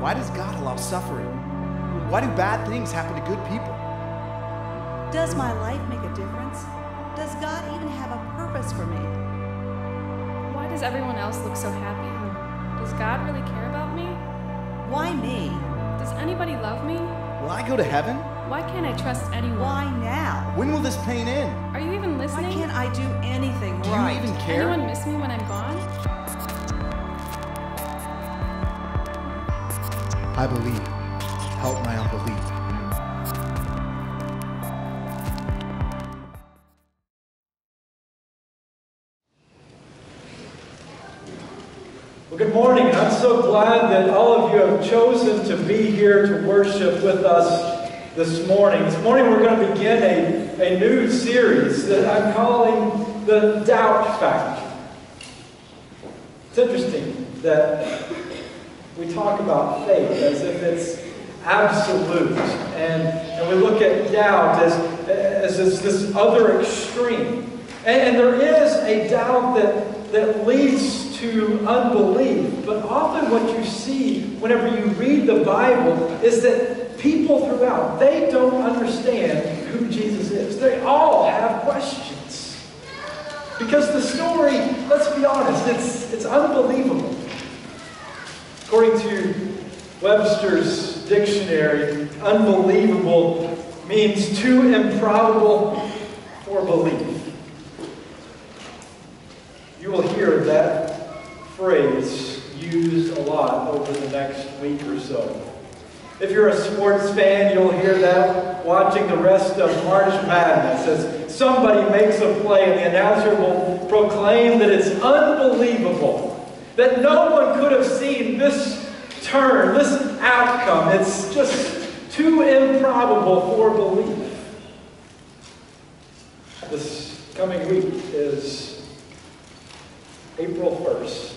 Why does God allow suffering? Why do bad things happen to good people? Does my life make a difference? Does God even have a purpose for me? Why does everyone else look so happy? Does God really care about me? Why me? Does anybody love me? Will I go to heaven? Why can't I trust anyone? Why now? When will this pain end? Are you even listening? Why can't I do anything Do right? you even care? Anyone miss me when I'm gone? I believe. Help my unbelief. Well, good morning. I'm so glad that all of you have chosen to be here to worship with us this morning. This morning we're going to begin a new series that I'm calling The Doubt Factor. It's interesting that we talk about faith as if it's absolute, and we look at doubt as this other extreme. And there is a doubt that leads to unbelief, but often what you see whenever you read the Bible is that people throughout, they don't understand who Jesus is. They all have questions. Because the story, let's be honest, it's unbelievable. According to Webster's dictionary, unbelievable means too improbable for belief. You will hear that phrase used a lot over the next week or so. If you're a sports fan, you'll hear that watching the rest of March Madness as somebody makes a play and the announcer will proclaim that it's unbelievable, that no one could have seen this turn, this outcome. It's just too improbable for belief. This coming week is April 1st.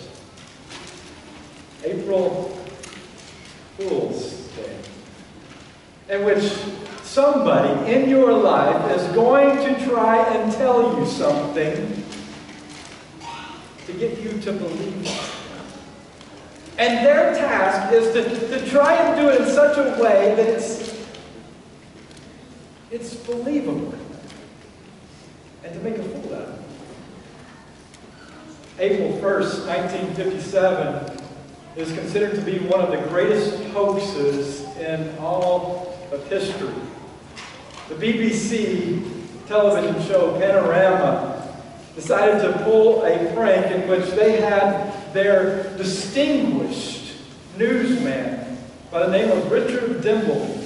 April Fool's Day, in which somebody in your life is going to try and tell you something to get you to believe it. And their task is to try and do it in such a way that it's believable and to make a fool out of it. April 1st, 1957 is considered to be one of the greatest hoaxes in all of history. The BBC television show Panorama decided to pull a prank in which they had their distinguished newsman by the name of Richard Dimbleby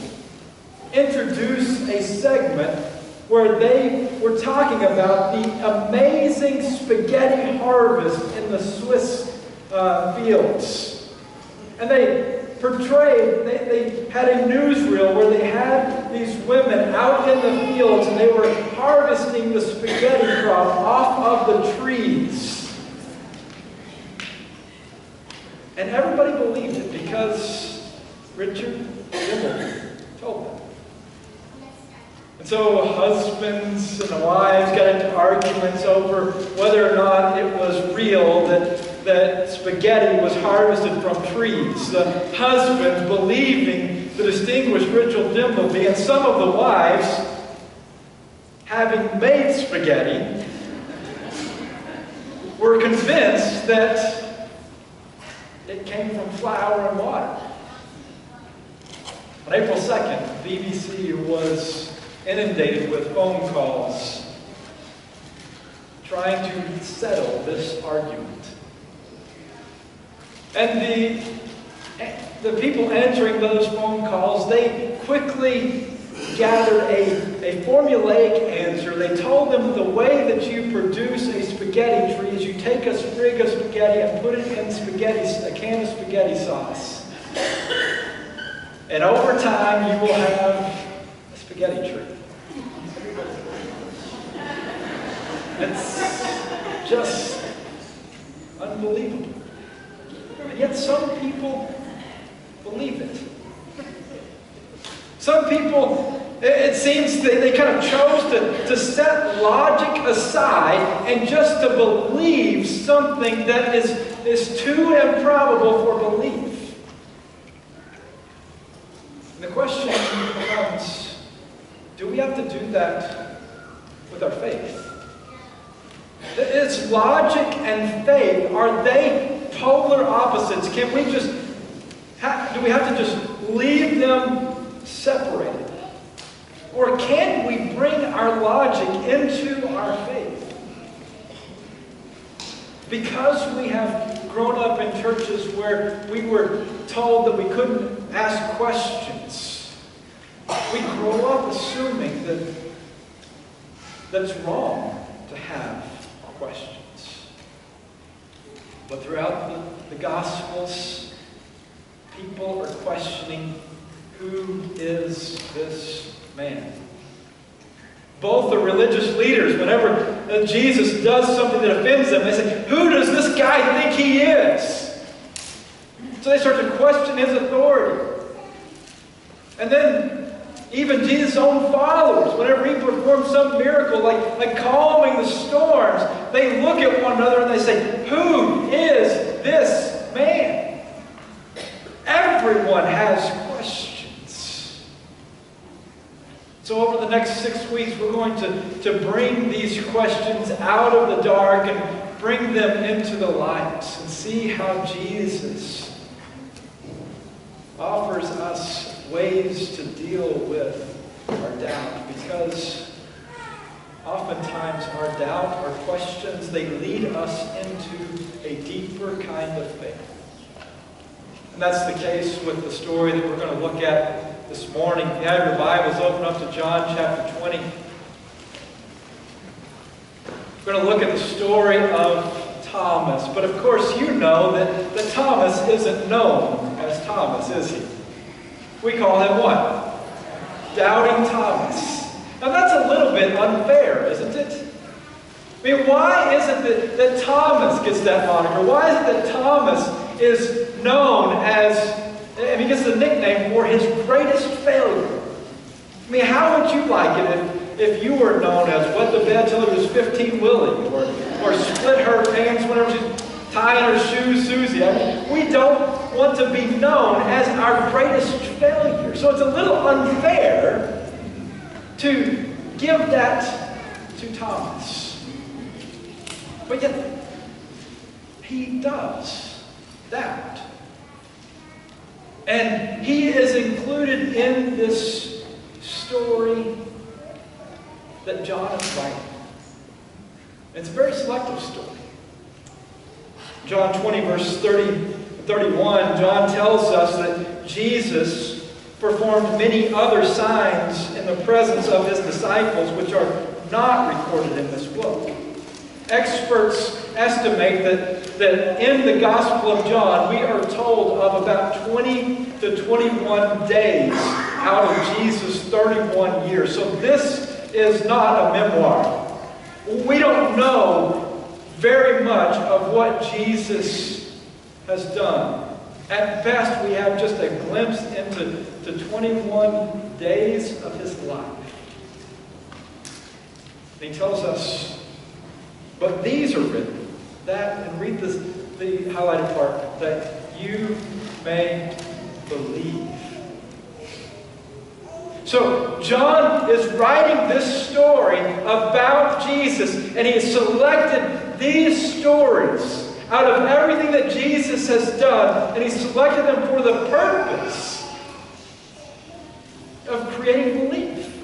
introduce a segment where they were talking about the amazing spaghetti harvest in the Swiss fields. And they portrayed, they had a newsreel where they had these women out in the fields and they were harvesting the spaghetti crop off of the trees. And everybody believed it because Richard Dimbleby told them. And so husbands and wives got into arguments over whether or not it was real that spaghetti was harvested from trees. The husbands believing the distinguished Richard Dimbleby, and some of the wives, having made spaghetti, were convinced that it came from flour and water. On April 2nd, the BBC was inundated with phone calls trying to settle this argument. And the people answering those phone calls, they quickly gathered a formulaic answer. They told them the way that you produce a spaghetti tree is you take a sprig of spaghetti and put it in a can of spaghetti sauce. And over time, you will have a spaghetti tree. It's just unbelievable. And yet some people believe it. Some people, it seems they kind of chose to set logic aside and just to believe something that is too improbable for belief. logic and faith, are they polar opposites? Can we just, do we have to just leave them separated? Or can we bring our logic into our faith? Because we have grown up in churches where we were told that we couldn't ask questions, we grow up assuming that it's wrong to have questions. But throughout the Gospels, people are questioning, who is this man? Both the religious leaders, whenever Jesus does something that offends them, they say, who does this guy think he is? So they start to question his authority. And then even Jesus' own followers, whenever he performs some miracle, like calming the storms, they look at one another and they say, who is this man? Everyone has questions. So over the next 6 weeks, we're going to bring these questions out of the dark and bring them into the light and see how Jesus offers us ways to deal with our doubt, because oftentimes our doubt, our questions, they lead us into a deeper kind of faith. And that's the case with the story that we're going to look at this morning. If you have your Bibles, open up to John chapter 20. We're going to look at the story of Thomas. But of course you know that Thomas isn't known as Thomas, is he? We call him what? Doubting Thomas. Now that's a little bit unfair, isn't it? I mean, why is it that Thomas gets that moniker? Why is it that Thomas is known as, and he gets the nickname for his greatest failure? I mean, how would you like it if you were known as wet the bed till it was 15 Willie, or split her pants whenever she's tying her shoes Susie? I mean, we don't want to be known as our greatest failure. So it's a little unfair to give that to Thomas. But yet, he does that. And he is included in this story that John is writing. It's a very selective story. John 20, verse 31, John tells us that Jesus performed many other signs in the presence of his disciples, which are not recorded in this book. Experts estimate that in the Gospel of John, we are told of about 20 to 21 days out of Jesus' 31 years. So this is not a memoir. We don't know very much of what Jesus has done. At best, we have just a glimpse into 21 days of his life. And he tells us, but these are written, that, and read this, the highlighted part, that you may believe. So John is writing this story about Jesus, and he has selected these stories out of everything that Jesus has done, and he selected them for the purpose of creating belief.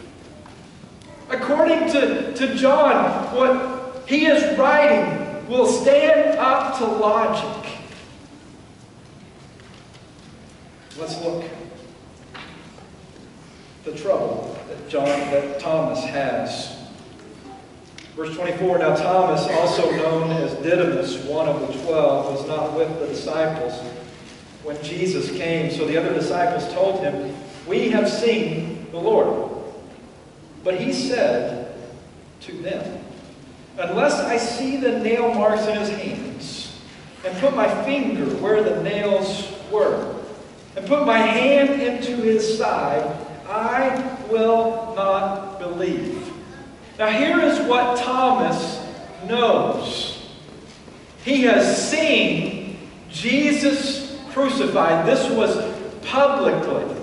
According to John, what he is writing will stand up to logic. Let's look at the trouble that Thomas has. Verse 24, now Thomas, also known as Didymus, one of the 12, was not with the disciples when Jesus came. So the other disciples told him, we have seen the Lord. But he said to them, unless I see the nail marks in his hands, and put my finger where the nails were, and put my hand into his side, I will not believe. Now here is what Thomas knows. He has seen Jesus crucified. This was publicly.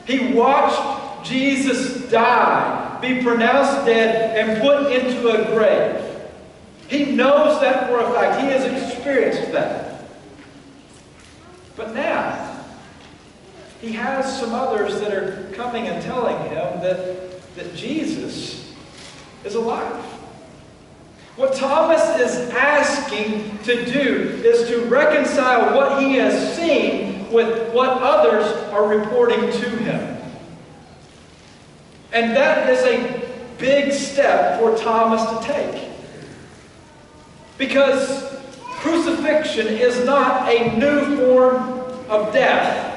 He watched Jesus die, be pronounced dead, and put into a grave. He knows that for a fact. He has experienced that. But now, he has some others that are coming and telling him that Jesus is alive. What Thomas is asking to do is to reconcile what he has seen with what others are reporting to him. And that is a big step for Thomas to take. Because crucifixion is not a new form of death.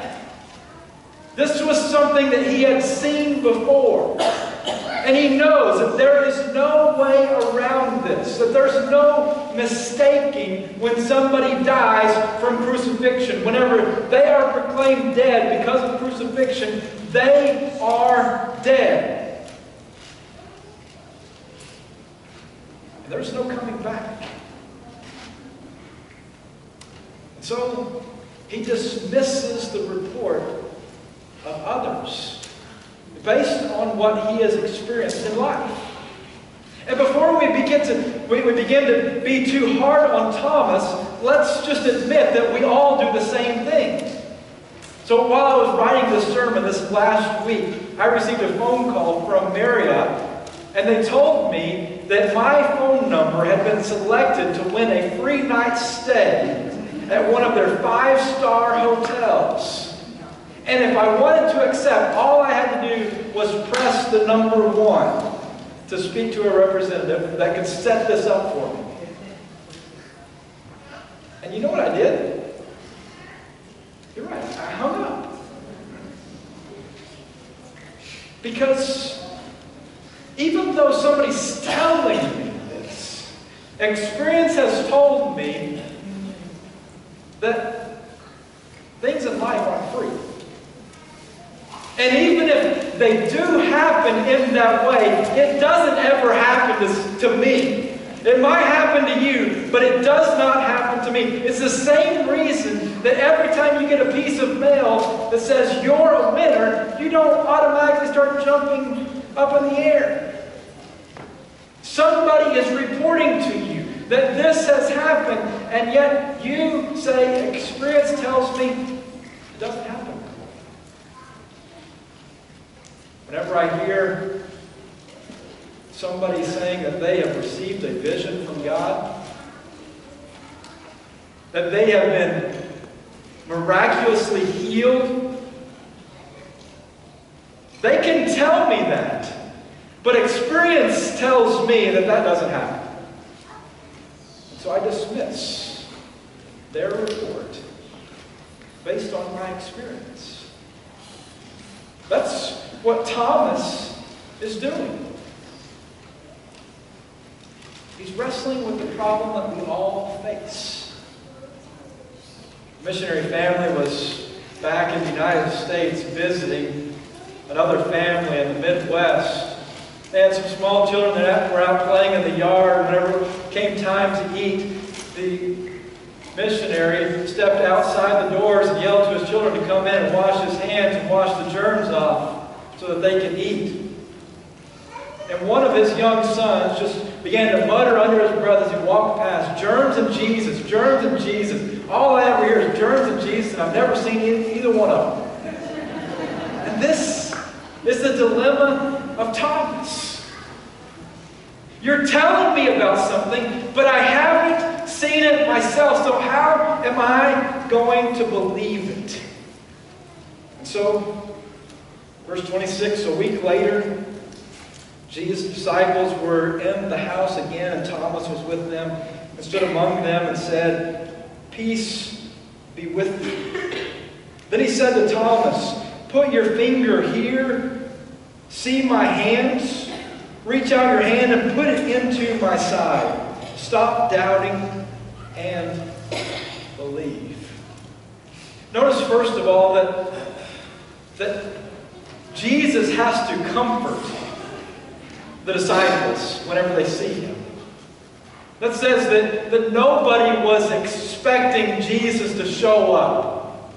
This was something that he had seen before. And he knows that there is no way around this. That there's no mistaking when somebody dies from crucifixion. Whenever they are proclaimed dead because of crucifixion, they are dead. And there's no coming back. And so he dismisses the report of others based on what he has experienced in life. And before we begin to be too hard on Thomas, let's just admit that we all do the same thing. So while I was writing this sermon this last week, I received a phone call from Marriott, and they told me that my phone number had been selected to win a free night's stay at one of their 5-star hotels. And if I wanted to accept, all I had to do was press the number 1 to speak to a representative that could set this up for me. And you know what I did? You're right, I hung up. Because even though somebody's telling me this, experience has told me that things in life aren't free. And even if they do happen in that way, it doesn't ever happen to me. It might happen to you, but it does not happen to me. It's the same reason that every time you get a piece of mail that says you're a winner, you don't automatically start jumping up in the air. Somebody is reporting to you that this has happened, and yet you say, experience tells me it doesn't happen. Whenever I hear somebody saying that they have received a vision from God, that they have been miraculously healed, they can tell me that. But experience tells me that that doesn't happen. So I dismiss their report based on my experience. That's what Thomas is doing. He's wrestling with the problem that we all face. A missionary family was back in the United States visiting another family in the Midwest. They had some small children that were out playing in the yard. Whenever it came time to eat, the missionary stepped outside the doors and yelled to his children to come in and wash his hands and wash the germs off so that they could eat. And one of his young sons just began to mutter under his breath as he walked past, germs and Jesus, germs and Jesus. All I ever hear is germs and Jesus, and I've never seen either one of them. And this is the dilemma of Thomas. You're telling me about something, but I haven't seen it myself, so how am I going to believe it? And so, verse 26, a week later, Jesus' disciples were in the house again, and Thomas was with them, and stood among them and said, "Peace be with you." Then he said to Thomas, "Put your finger here, see my hands, reach out your hand and put it into my side. Stop doubting and believe." Notice first of all that Jesus has to comfort the disciples whenever they see him. That says that nobody was expecting Jesus to show up.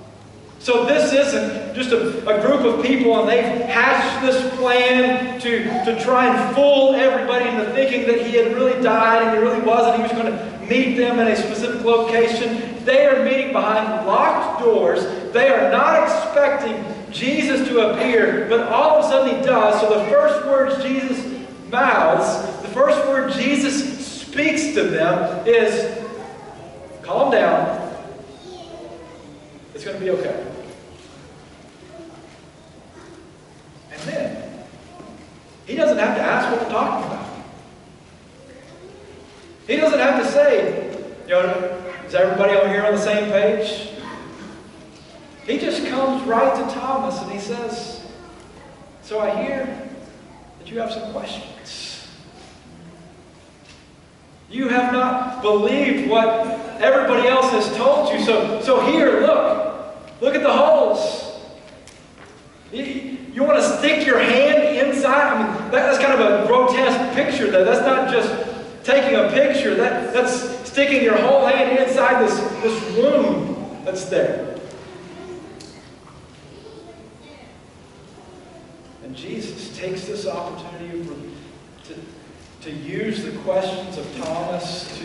So this isn't just a group of people and they've hatched this plan to try and fool everybody into thinking that he had really died and he really wasn't. He was going to meet them in a specific location. They are meeting behind locked doors. They are not expecting Jesus to appear, but all of a sudden he does. So the first words Jesus mouths, the first word Jesus speaks to them is, calm down. It's going to be okay. And then, he doesn't have to ask what they're talking about. He doesn't have to say, is everybody over here on the same page? He just comes right to Thomas and he says, so I hear that you have some questions. You have not believed what everybody else has told you. So here, look at the holes. You want to stick your hand inside? I mean, that's kind of a grotesque picture there. That's not just taking a picture. That's sticking your whole hand inside this wound that's there. And Jesus takes this opportunity to use the questions of Thomas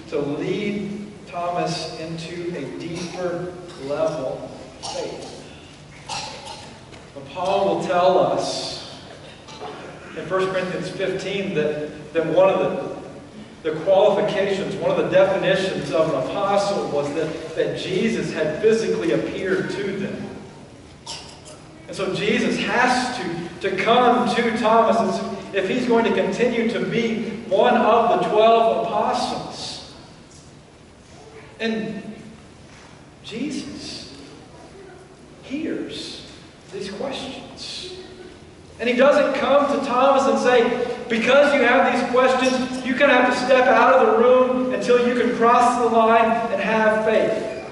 to lead Thomas into a deeper level of faith. But Paul will tell us in 1 Corinthians 15 that one of the qualifications, one of the definitions of an apostle was that Jesus had physically appeared to them. And so Jesus has to come to Thomas if he's going to continue to be one of the 12 apostles. And Jesus hears these questions. And he doesn't come to Thomas and say, because you have these questions, you're going to have to step out of the room until you can cross the line and have faith.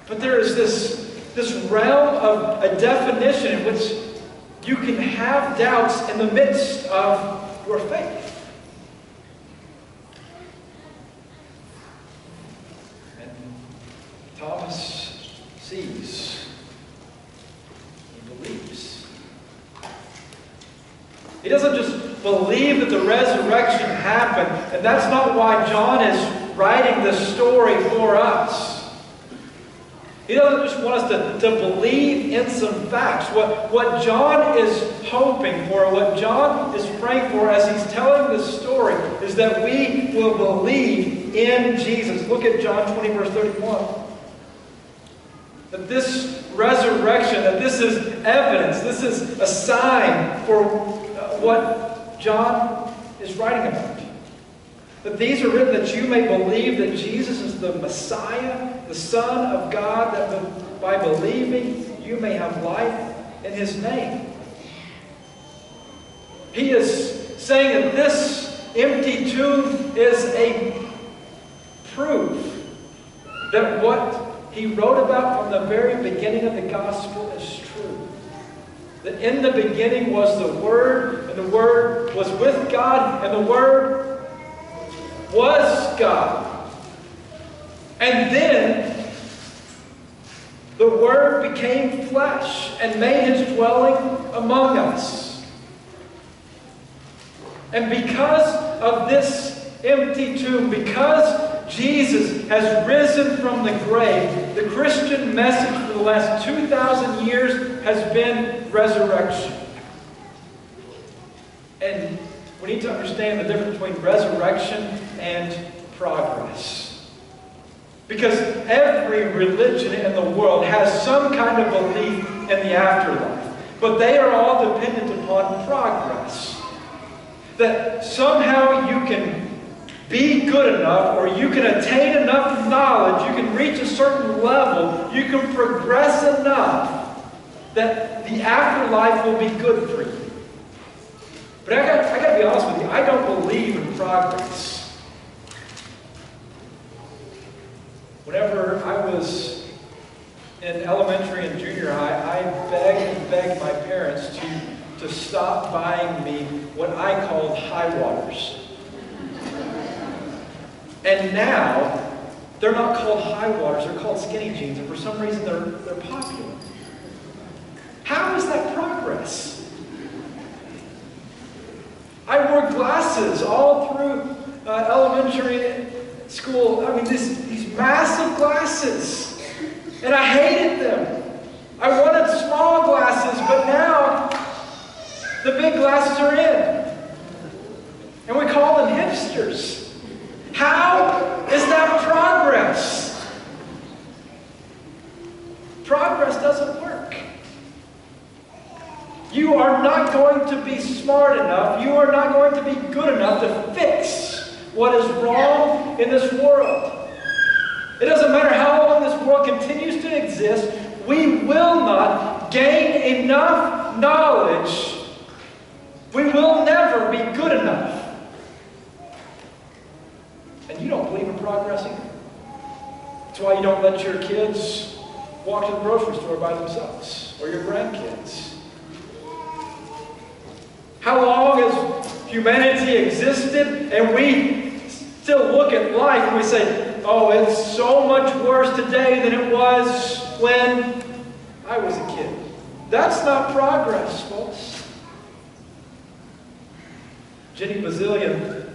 But there is this realm of a definition in which you can have doubts in the midst of your faith. And Thomas sees. He believes. He doesn't just believe that the resurrection happened, and that's not why John is writing this story for us. He doesn't just want us to believe in some facts. What John is hoping for, what John is praying for as he's telling this story, is that we will believe in Jesus. Look at John 20, verse 31. That this resurrection, that this is evidence, this is a sign for what John is writing about. That these are written that you may believe that Jesus is the Messiah, the Son of God, that by believing you may have life in His name. He is saying that this empty tomb is a proof that what he wrote about from the very beginning of the gospel is true. That in the beginning was the Word, and the Word was with God, and the Word was God. And then the Word became flesh and made His dwelling among us. And because of this empty tomb, because Jesus has risen from the grave, the Christian message for the last 2,000 years has been resurrection. And we need to understand the difference between resurrection and progress. Because every religion in the world has some kind of belief in the afterlife. But they are all dependent upon progress. That somehow you can be good enough, or you can attain enough knowledge, you can reach a certain level, you can progress enough that the afterlife will be good for you. But I got to be honest with you, I don't believe in progress. Whenever I was in elementary and junior high, I begged my parents to stop buying me what I called high waters. And now, They're not called high waters, they're called skinny jeans, and for some reason they're popular. How is that progress? I wore glasses all through elementary school. I mean, these massive glasses. And I hated them. I wanted small glasses, but now the big glasses are in. And we call them hipsters. How is that progress? Progress doesn't work. You are not going to be smart enough, you are not going to be good enough to fix what is wrong in this world. It doesn't matter how long this world continues to exist, we will not gain enough knowledge. We will never be good enough. And you don't believe in progress either. That's why you don't let your kids walk to the grocery store by themselves, or your grandkids. How long has humanity existed and we still look at life and we say, oh, it's so much worse today than it was when I was a kid. That's not progress, folks. Jenny Bazillion,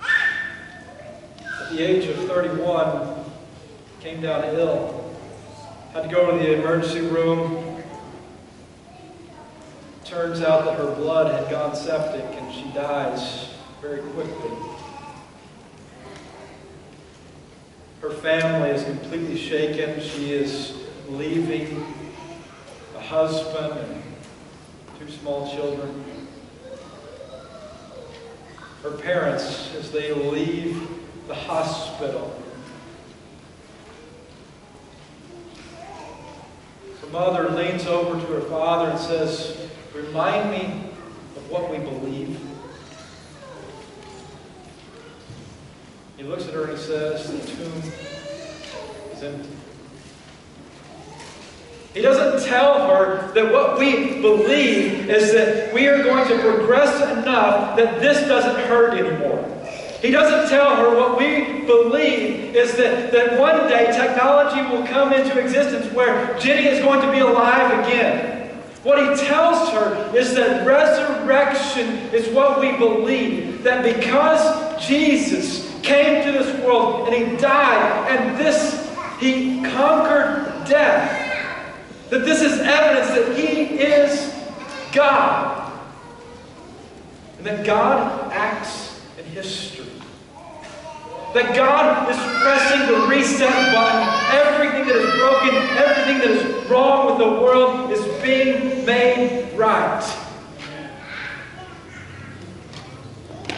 at the age of 31, came down ill. Had to go to the emergency room. Turns out that her blood had gone septic and she dies very quickly. Her family is completely shaken. She is leaving a husband and 2 small children. Her parents, as they leave the hospital, her mother leans over to her father and says, remind me of what we believe. He looks at her and he says, the tomb is empty. He doesn't tell her that what we believe is that we are going to progress enough that this doesn't hurt anymore. He doesn't tell her what we believe is that one day technology will come into existence where Jenny is going to be alive again. What he tells her is that resurrection is what we believe. That because Jesus came to this world and he died and he conquered death, that this is evidence that he is God. And that God acts in history. That God is pressing the reset button. Everything that is broken, everything that is wrong with the world is being made right.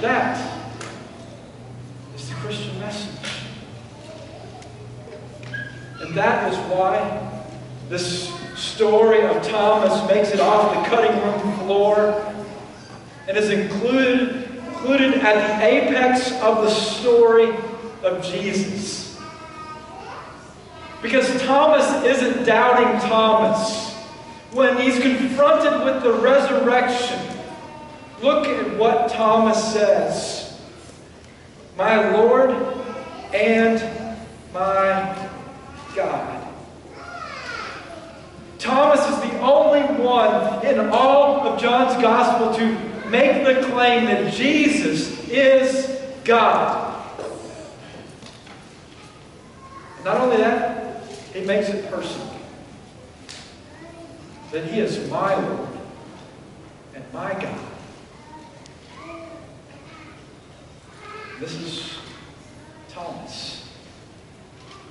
That is the Christian message. And that is why this story of Thomas makes it off the cutting room floor and is included at the apex of the story of Jesus. Because Thomas isn't doubting Thomas. When he's confronted with the resurrection, look at what Thomas says. My Lord and my God. Thomas is the only one in all of John's Gospel to make the claim that Jesus is God. Not only that, he makes it personal. That he is my Lord and my God. This is Thomas.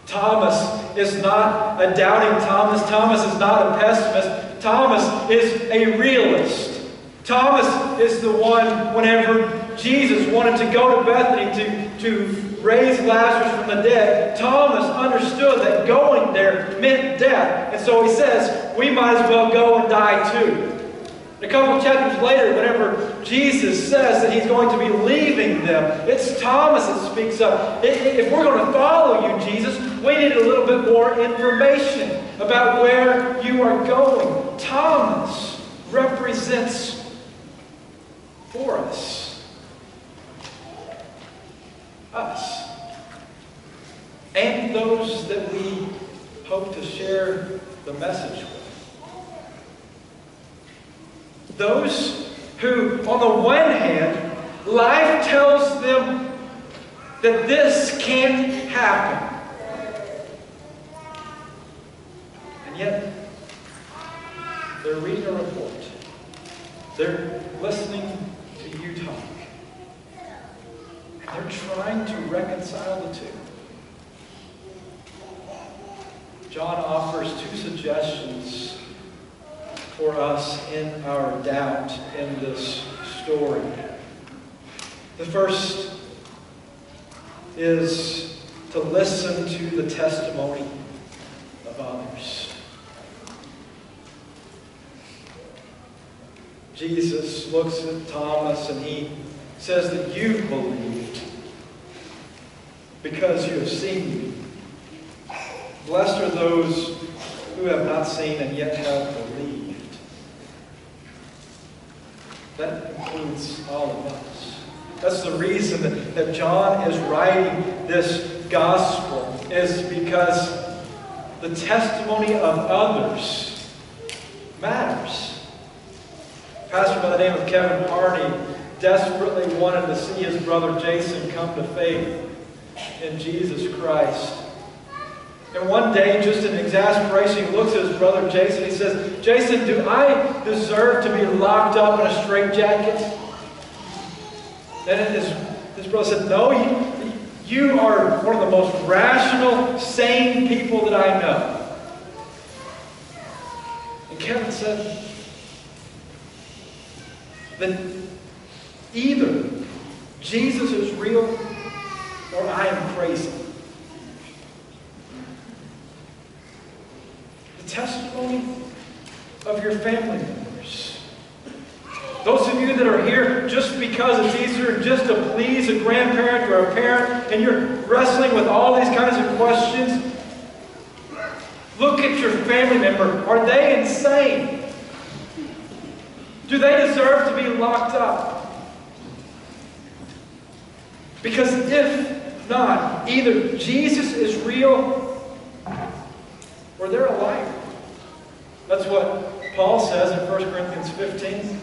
Thomas is not a doubting Thomas. Thomas is not a pessimist. Thomas is a realist. Thomas is the one, whenever Jesus wanted to go to Bethany to raise Lazarus from the dead, Thomas understood that going there meant death. And so he says, we might as well go and die too. A couple of chapters later, whenever Jesus says that he's going to be leaving them, it's Thomas that speaks up. If we're going to follow you, Jesus, we need a little bit more information about where you are going. Thomas represents for us. and those that we hope to share the message with. Those who, on the one hand, life tells them that this can't happen. And yet, they're reading a report. They're listening to you talk. And they're trying to reconcile the two. John offers two suggestions for us in our doubt in this story. The first is to listen to the testimony of others. Jesus looks at Thomas and he says that you believed because you have seen me. Blessed are those who have not seen and yet have believed. That includes all of us. That's the reason that John is writing this gospel, is because the testimony of others matters. A pastor by the name of Kevin Harney desperately wanted to see his brother Jason come to faith in Jesus Christ. And one day, just in exasperation, he looks at his brother Jason. He says, "Jason, do I deserve to be locked up in a straitjacket?" And his brother said, "No, you are one of the most rational, sane people that I know." And Kevin said, "Then either Jesus is real or I am crazy." The testimony of your family members. Those of you that are here just because it's easier just to please a grandparent or a parent and you're wrestling with all these kinds of questions, look at your family member. Are they insane? Do they deserve to be locked up? Because if not, either Jesus is real or they're a liar. That's what Paul says in 1 Corinthians 15.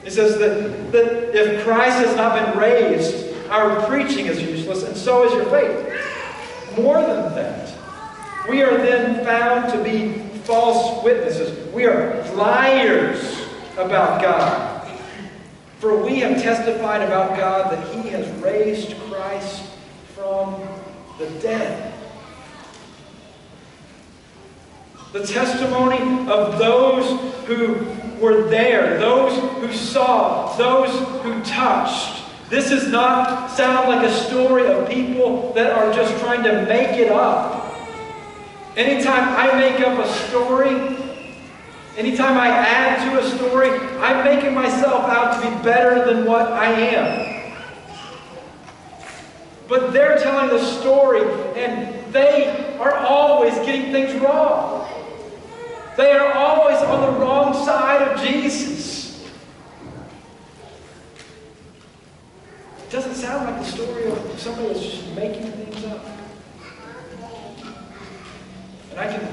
He says that if Christ has not been raised, our preaching is useless, and so is your faith. More than that, we are then found to be false witnesses. We are liars about God. For we have testified about God that He has raised Christ from the dead. The testimony of those who were there, those who saw, those who touched. This does not sound like a story of people that are just trying to make it up. Anytime I make up a story, anytime I add to a story, I'm making myself out to be better than what I am. But they're telling the story, and they are always getting things wrong. They are always on the wrong side of Jesus. It doesn't sound like the story of somebody that's just making things up. And I can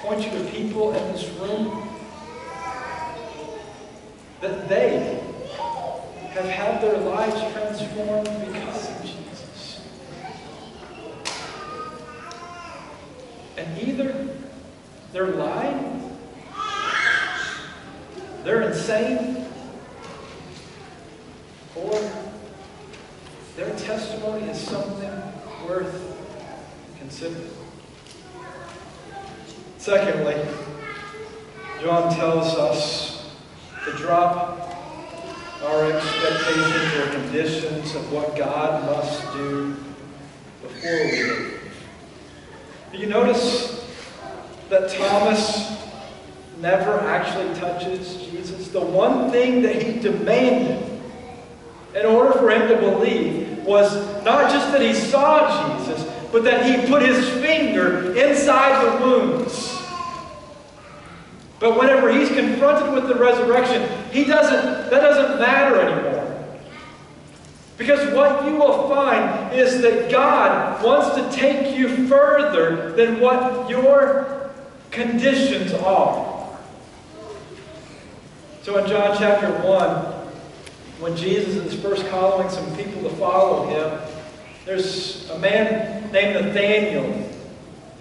point you to people in this room that they have had their lives transformed because of Jesus. And either they're lying, they're insane, or their testimony is something worth considering. Secondly, John tells us to drop our expectations or conditions of what God must do before we believe. Do you notice that Thomas never actually touches Jesus? The one thing that he demanded in order for him to believe was not just that he saw Jesus, but that he put his finger inside the wounds. But whenever he's confronted with the resurrection, that doesn't matter anymore. Because what you will find is that God wants to take you further than what your conditions are. So in John chapter 1, when Jesus is first calling some people to follow him, there's a man named Nathaniel.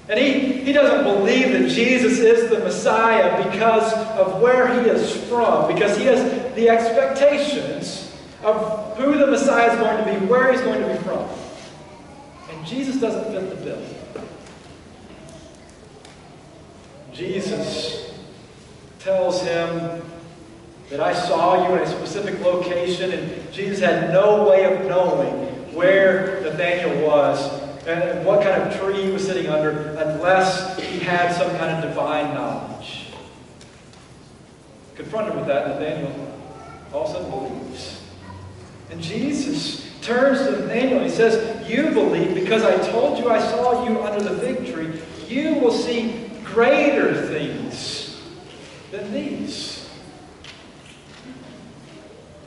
And he doesn't believe that Jesus is the Messiah because of where he is from, because he has the expectations of who the Messiah is going to be, where he's going to be from. And Jesus doesn't fit the bill. Jesus tells him that I saw you in a specific location, and Jesus had no way of knowing where Nathaniel was and what kind of tree he was sitting under unless he had some kind of divine knowledge. Confronted with that, Nathaniel all of a sudden believes. And Jesus turns to Nathaniel and he says, you believe because I told you I saw you under the fig tree. You will see greater things than these.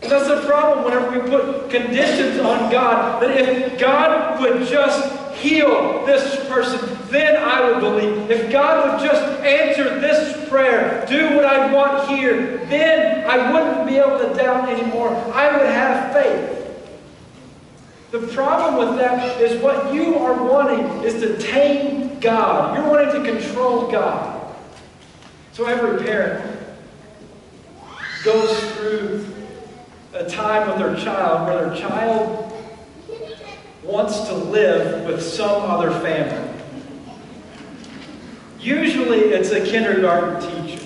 And that's the problem whenever we put conditions on God, that if God would just heal this person, then I would believe. If God would just answer this prayer, do what I want here, then I wouldn't be able to doubt anymore. I would have faith. The problem with that is what you are wanting is to tame God. You're wanting to control God. So every parent goes through a time with their child where their child wants to live with some other family. Usually it's a kindergarten teacher.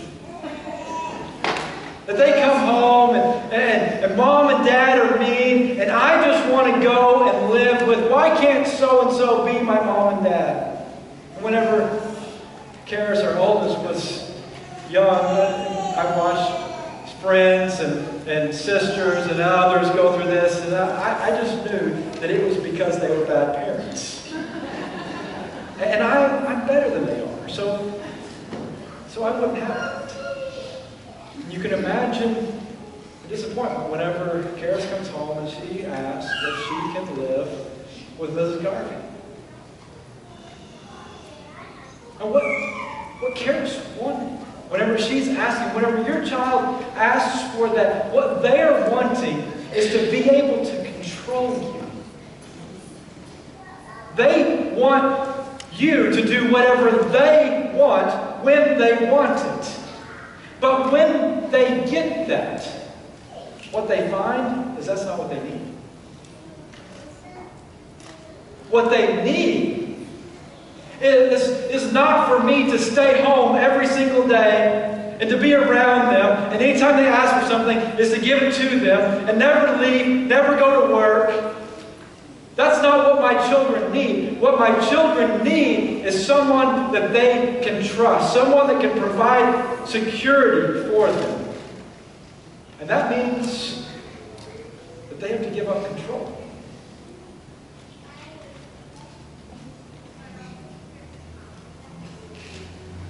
That they come home and mom and dad are mean and I just want to go and live with, why can't so-and-so be my mom and dad? And whenever Karis, our oldest, was young, I watched friends and sisters and others go through this, and I just knew that it was because they were bad parents. And I'm better than they are, so I wouldn't have it. You can imagine the disappointment whenever Karis comes home and she asks if she can live with Mrs. Garvey. And what Karis wanted, whenever she's asking, whenever your child asks for that, what they are wanting is to be able to control you. They want you to do whatever they want when they want it. But when they get that, what they find is that's not what they need. What they need is not for me to stay home every single day and to be around them, and anytime they ask for something is to give it to them and never leave, never go to work. That's not what my children need. What my children need is someone that they can trust, someone that can provide security for them. And that means that they have to give up control.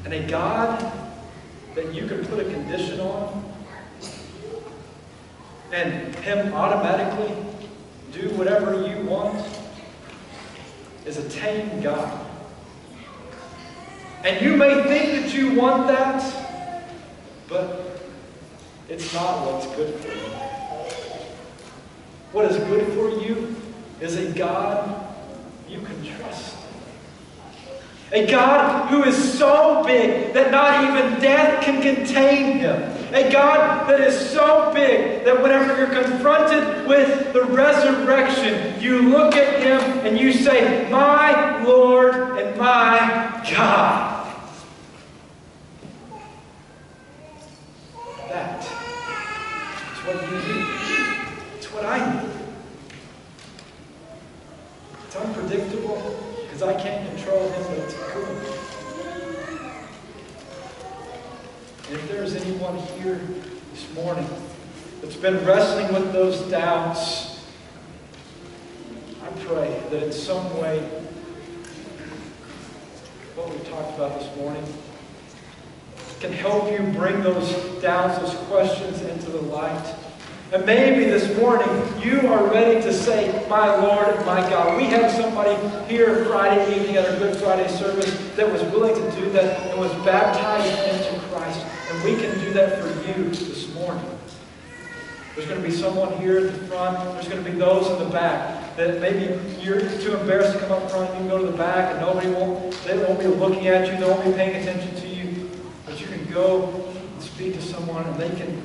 And a God that you can put a condition on and Him automatically do whatever you want is a tame God. And you may think that you want that, but it's not what's good for you. What is good for you is a God you can trust. A God who is so big that not even death can contain Him. A God that is so big that whenever you're confronted with the resurrection, you look at Him and you say, "My Lord and my God." That is what you need. It's what I need. It's unpredictable because I can't control Him, but it's cool. And if there's anyone here this morning that's been wrestling with those doubts, I pray that in some way what we've talked about this morning can help you bring those doubts, those questions into the light, And maybe this morning you are ready to say, my Lord and my God. We had somebody here Friday evening at our Good Friday service that was willing to do that and was baptized into Christ. And we can do that for you this morning. There's going to be someone here at the front. There's going to be those in the back that maybe you're too embarrassed to come up front. You can go to the back and they won't be looking at you. They won't be paying attention to you. But you can go and speak to someone and they can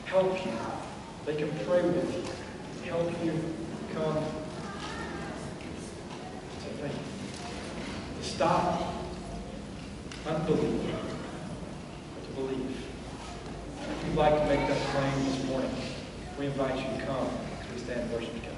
help you. They can pray with you, help you come to faith. Stop unbelief, but to believe. If you'd like to make that claim this morning, we invite you to come as we stand and worship together.